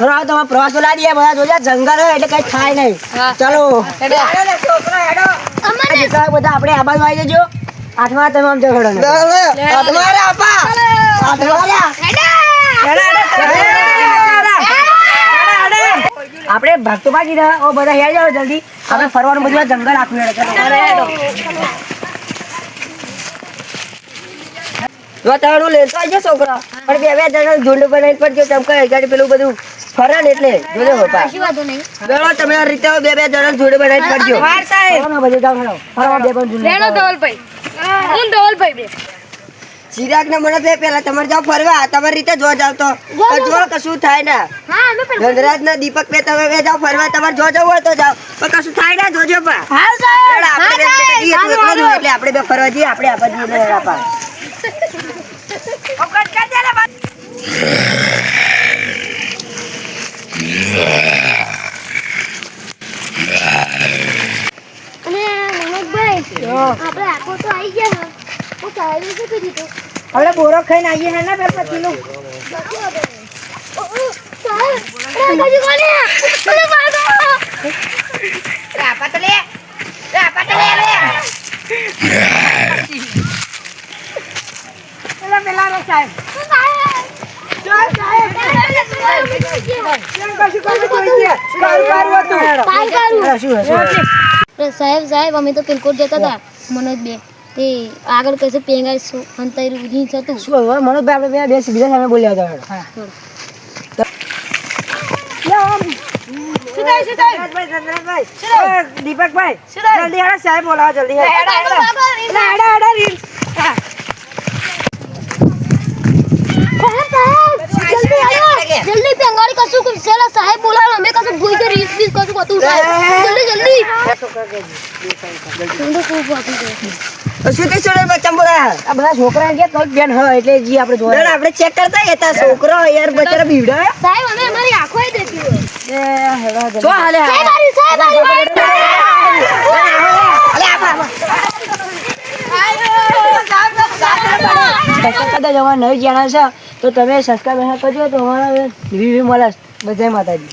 તમે પ્રવાસ બોલા દે બધા જોયા જંગલ હોય એટલે કઈ થાય નહીં. ચલો બધા આપણે આ બાજુ આવી જજો. આઠમા તમે આમ ઝઘડો આપણે ભક્તો બાજી રહ્યા બધા હેર જાઓ જલ્દી. આપણે ફરવાનું બધું જંગલ આખું તમારું લેતો આવજો છોકરા. પણ બે જણા ઝુંડ બનાવી પડજો ચમકા ગાડી પેલું બધું ફરે ને એટલે જોજો બેડો તમે આ રીતે બે જણા ઝુંડ બનાવી પડજો. ચિરાગ ને મને પેલા તમારે જાવ ફરવા તમારી રીતે જો જાવ તો જો કશું થાય ના. ધનરાજ ને દીપક બે તમે બે જાવ ફરવા તમારે જો જવું હોય તો જાવ પણ કશું થાય ના જોજો એટલે આપણે બે ફરવા જઈએ. આપણે આ બાજુ આપણે બોરો ખાઈને આવીએ હે ને પછી નું સાહેબ અમે તો પિનકોડ જતા હતા મનોજ બે તે આગળ કશે પેંગાઈ અંતર ઉધી હતું શું હવે મનોજભાઈ આપણે બે બીજા સામે બોલ્યા હતા. દીપકભાઈ જલ્દી હેડો સાહેબ બોલાવો જલ્દી જલ્દી પેંગાડી કશું કુશેલા સાહેબ બોલાવો અમે કશું ભૂઈ કે રીસ કશું કતું જલ્દી આ બધા છોકરા કે કઈ બેન હોય એટલે જી આપણે જોવા આપણે ચેક કરતા હતા. છોકરો યાર બચારા બીવડે સાહેબ અમે અમારી આંખો એ દેખી હોય જો હાલે જવા નવી ચેનલ છે તો તમે સબસ્ક્રાઈબ કરજો તો અમારા રિવ્યુ મળે. બધા માતાજી.